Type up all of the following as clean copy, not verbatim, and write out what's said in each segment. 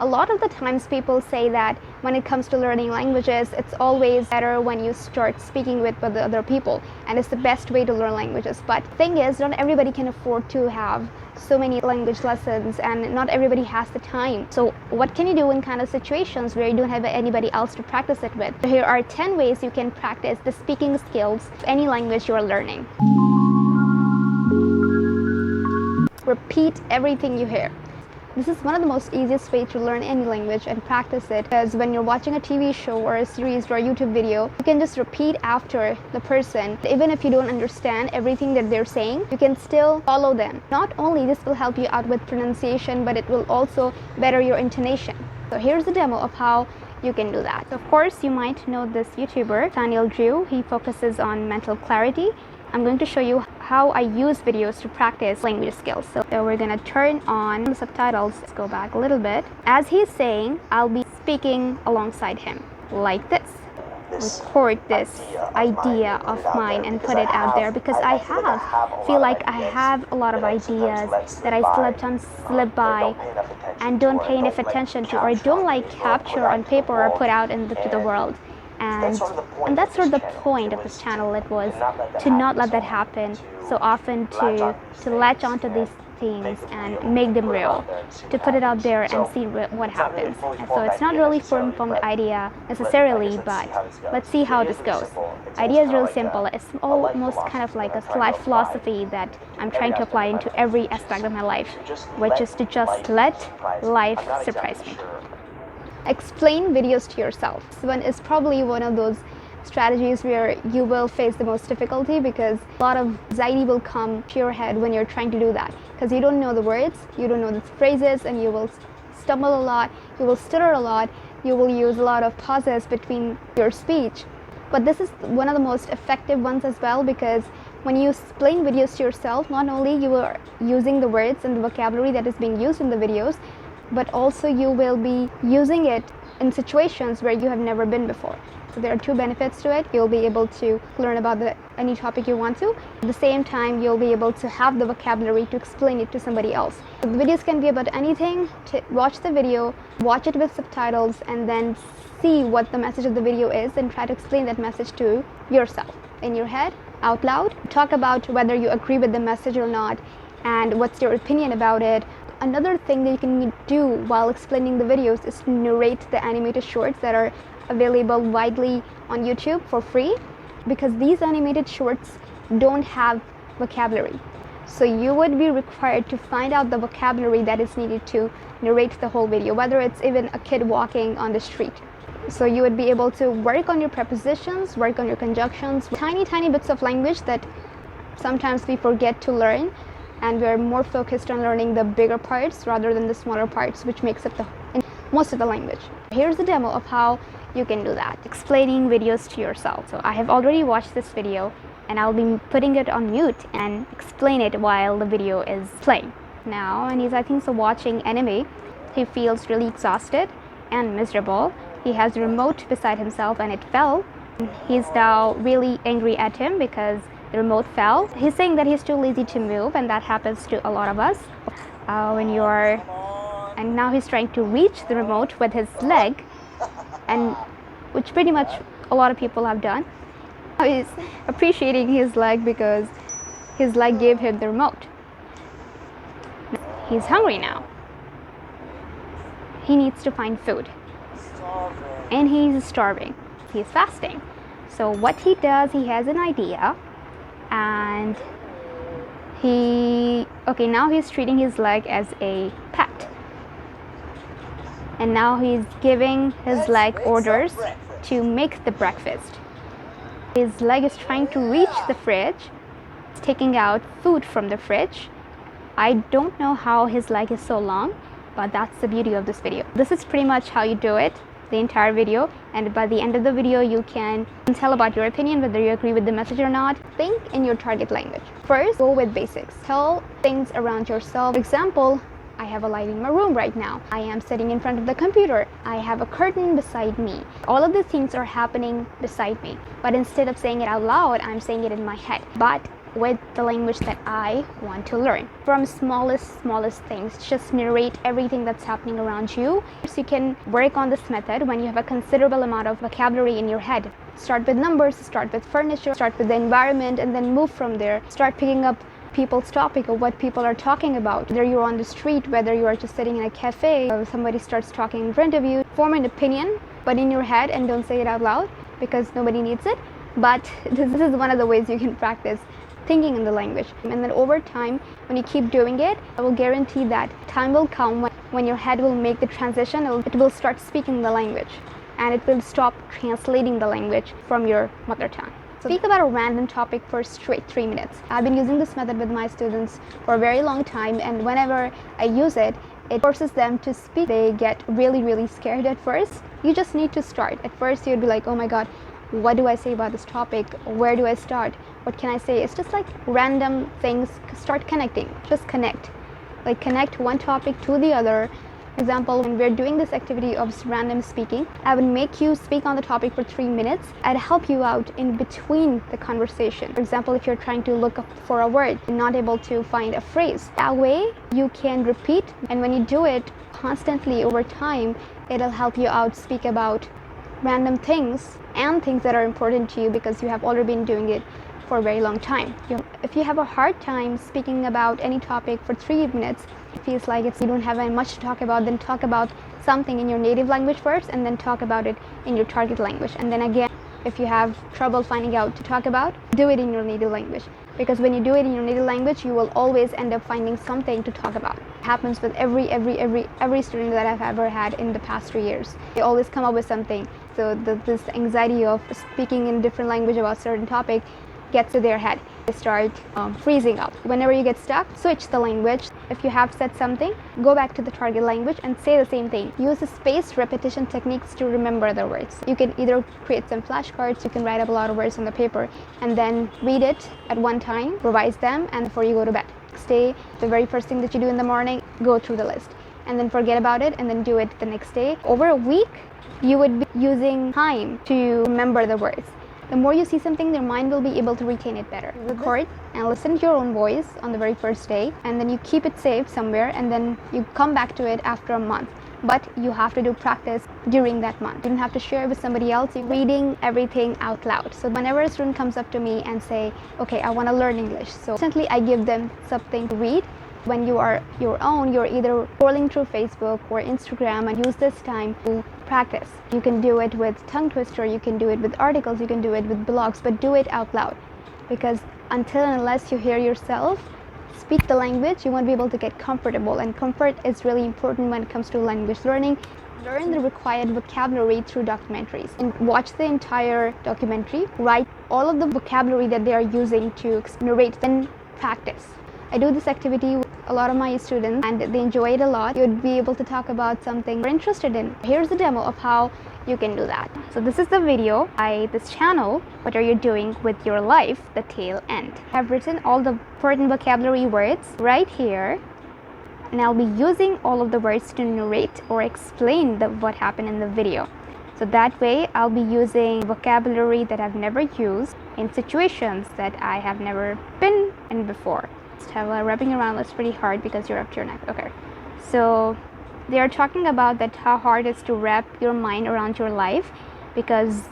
A lot of the times people say that when it comes to learning languages, it's always better when you start speaking with other people, and it's the best way to learn languages. But the thing is, not everybody can afford to have so many language lessons, and not everybody has the time. So what can you do in kind of situations where you don't have anybody else to practice it with? So here are 10 ways you can practice the speaking skills of any language you are learning. Repeat everything you hear. This is one of the most easiest ways to learn any language and practice it, because when you're watching a TV show or a series or a YouTube video, you can just repeat after the person. Even if you don't understand everything that they're saying, you can still follow them. Not only this will help you out with pronunciation, but it will also better your intonation. So here's a demo of how you can do that. So of course, you might know this YouTuber, Daniel Drew. He focuses on mental clarity. I'm going to show you how I use videos to practice language skills. So we're going to turn on the subtitles. Let's go back a little bit. As he's saying, I'll be speaking alongside him like this. Record this idea of mine and put it out there, because I feel like I have a lot of ideas that I sometimes slip by and don't pay enough attention to, or don't like capture on paper or put out into the world. And that's sort of the point of this channel. It was to not let that happen so often, to latch onto these things and make them real, to put it out there and see what happens. And so it's not really formed idea necessarily, but let's see how this goes. Idea is really simple. It's almost kind of like a life philosophy that I'm trying to apply into every aspect of my life, which is to just let life surprise me. Explain videos to yourself. This one is probably one of those strategies where you will face the most difficulty, because a lot of anxiety will come to your head when you're trying to do that, because you don't know the words, you don't know the phrases, and you will stumble a lot, you will stutter a lot, you will use a lot of pauses between your speech. But this is one of the most effective ones as well, because when you explain videos to yourself, not only you are using the words and the vocabulary that is being used in the videos, but also you will be using it in situations where you have never been before. So there are two benefits to it. You'll be able to learn about any topic you want to. At the same time, you'll be able to have the vocabulary to explain it to somebody else. So the videos can be about anything. Watch the video, watch it with subtitles, and then see what the message of the video is and try to explain that message to yourself in your head, out loud. Talk about whether you agree with the message or not, and what's your opinion about it. Another thing that you can do while explaining the videos is to narrate the animated shorts that are available widely on YouTube for free, because these animated shorts don't have vocabulary. So you would be required to find out the vocabulary that is needed to narrate the whole video, whether it's even a kid walking on the street. So you would be able to work on your prepositions, work on your conjunctions, tiny bits of language that sometimes we forget to learn, and we're more focused on learning the bigger parts rather than the smaller parts, which makes up most of the language. Here's a demo of how you can do that. Explaining videos to yourself. So I have already watched this video, and I'll be putting it on mute and explain it while the video is playing. Now, and he's, I think, so watching anime. He feels really exhausted and miserable. He has the remote beside himself and it fell. He's now really angry at him because the remote fell. He's saying that he's too lazy to move, and that happens to a lot of us. And now he's trying to reach the remote with his leg, and which pretty much a lot of people have done. Now he's appreciating his leg because his leg gave him the remote. He's hungry now. He needs to find food. And he's starving. He's fasting. So what he does, he has an idea, and now he's treating his leg as a pet. And now he's giving his leg orders to make the breakfast. His leg is trying to reach the fridge. He's taking out food from the fridge. I don't know how his leg is so long, but that's the beauty of this video. This is pretty much how you do it, the entire video, and by the end of the video you can tell about your opinion, whether you agree with the message or not. Think in your target language. First, go with basics. Tell things around yourself. For example, I have a light in my room right now. I am sitting in front of the computer. I have a curtain beside me. All of these things are happening beside me. But instead of saying it out loud, I'm saying it in my head. But with the language that I want to learn. From smallest things, just narrate everything that's happening around you. So you can work on this method when you have a considerable amount of vocabulary in your head. Start with numbers, start with furniture, start with the environment, and then move from there. Start picking up people's topic or what people are talking about. Whether you're on the street, whether you are just sitting in a cafe, or somebody starts talking in front of you, form an opinion, but in your head, and don't say it out loud because nobody needs it. But this is one of the ways you can practice thinking in the language. And then over time, when you keep doing it, I will guarantee that time will come when your head will make the transition. It will start speaking the language, and it will stop translating the language from your mother tongue. So speak about a random topic for straight 3 minutes. I've been using this method with my students for a very long time, and whenever I use it, it forces them to speak. They get really scared at first. You just need to start. At first you'd be like, oh my god, what do I say about this topic? Where do I start? What can I say? It's just like random things. Start connecting. Just connect. Like connect one topic to the other. For example, when we're doing this activity of random speaking, I would make you speak on the topic for 3 minutes. I'd help you out in between the conversation. For example, if you're trying to look up for a word and not able to find a phrase, that way you can repeat. And when you do it constantly over time, it'll help you out speak about random things and things that are important to you because you have already been doing it for a very long time. If you have a hard time speaking about any topic for 3 minutes, it feels like you don't have any much to talk about, then talk about something in your native language first and then talk about it in your target language. And then again, if you have trouble finding out to talk about, do it in your native language. Because when you do it in your native language, you will always end up finding something to talk about. It happens with every student that I've ever had in the past 3 years. They always come up with something. So this anxiety of speaking in different language about certain topic gets to their head. They start freezing up. Whenever you get stuck, switch the language. If you have said something, go back to the target language and say the same thing. Use the spaced repetition techniques to remember the words. You can either create some flashcards, you can write up a lot of words on the paper and then read it at one time, revise them, and before you go to bed. Next day, the very first thing that you do in the morning, go through the list and then forget about it and then do it the next day. Over a week, you would be using time to remember the words. The more you see something, your mind will be able to retain it better. Record and listen to your own voice on the very first day, and then you keep it saved somewhere, and then you come back to it after a month. But you have to do practice during that month. You don't have to share it with somebody else. You're reading everything out loud. So whenever a student comes up to me and say, okay, I want to learn English, so instantly I give them something to read. When you are your own, you're either scrolling through Facebook or Instagram, and use this time to practice. You can do it with tongue twister, you can do it with articles, you can do it with blogs, but do it out loud. Because until and unless you hear yourself speak the language, you won't be able to get comfortable, and comfort is really important when it comes to language learning. Learn the required vocabulary through documentaries and watch the entire documentary. Write all of the vocabulary that they are using to narrate, then practice. I do this activity with a lot of my students and they enjoy it a lot. You'd be able to talk about something you're interested in. Here's a demo of how you can do that. So this is the video by this channel, What Are You Doing With Your Life, the tail end. I've written all the important vocabulary words right here, and I'll be using all of the words to narrate or explain what happened in the video. So that way I'll be using vocabulary that I've never used in situations that I have never been in before. Wrapping around is pretty hard because you're up to your neck. Okay, so they are talking about that how hard it is to wrap your mind around your life because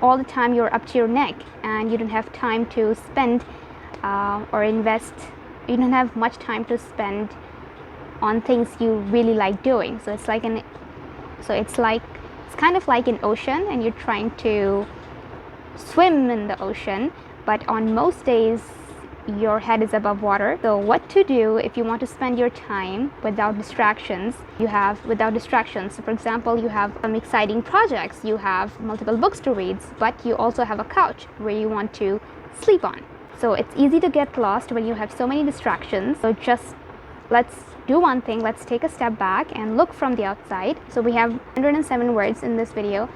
all the time you're up to your neck and you don't have time to spend or invest. You don't have much time to spend on things you really like doing. So it's kind of like an ocean, and you're trying to swim in the ocean, but on most days your head is above water. So what to do if you want to spend your time without distractions? So for example, you have some exciting projects, you have multiple books to read, but you also have a couch where you want to sleep on. So it's easy to get lost when you have so many distractions. So just let's do one thing. Let's take a step back and look from the outside. So we have 107 words in this video,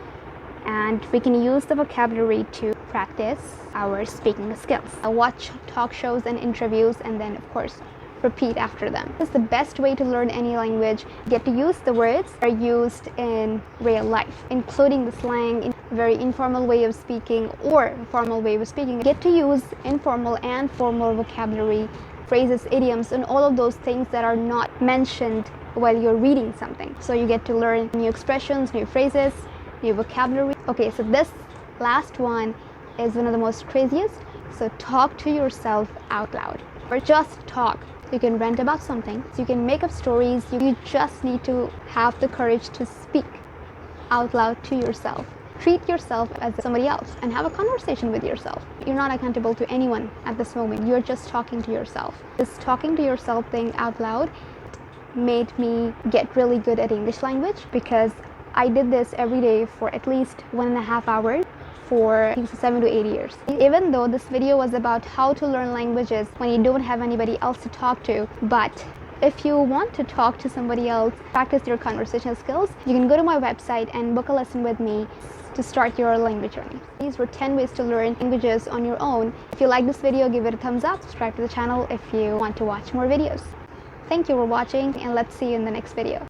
and we can use the vocabulary to practice our speaking skills. Watch talk shows and interviews, and then of course repeat after them. This is the best way to learn any language. Get to use the words that are used in real life, including the slang, very informal way of speaking or formal way of speaking. You get to use informal and formal vocabulary, phrases, idioms, and all of those things that are not mentioned while you're reading something. So you get to learn new expressions, new phrases, new vocabulary. Okay, so this last one is one of the most craziest. So talk to yourself out loud, or just talk. You can rant about something, so you can make up stories. You just need to have the courage to speak out loud to yourself. Treat yourself as somebody else and have a conversation with yourself. You're not accountable to anyone at this moment. You're just talking to yourself. This talking to yourself thing out loud made me get really good at English language, because I did this every day for at least 1.5 hours for 7 to 8 years. Even though this video was about how to learn languages when you don't have anybody else to talk to, but if you want to talk to somebody else, practice your conversational skills, you can go to my website and book a lesson with me to start your language journey. These were 10 ways to learn languages on your own. If you like this video, give it a thumbs up, subscribe to the channel if you want to watch more videos. Thank you for watching, and let's see you in the next video.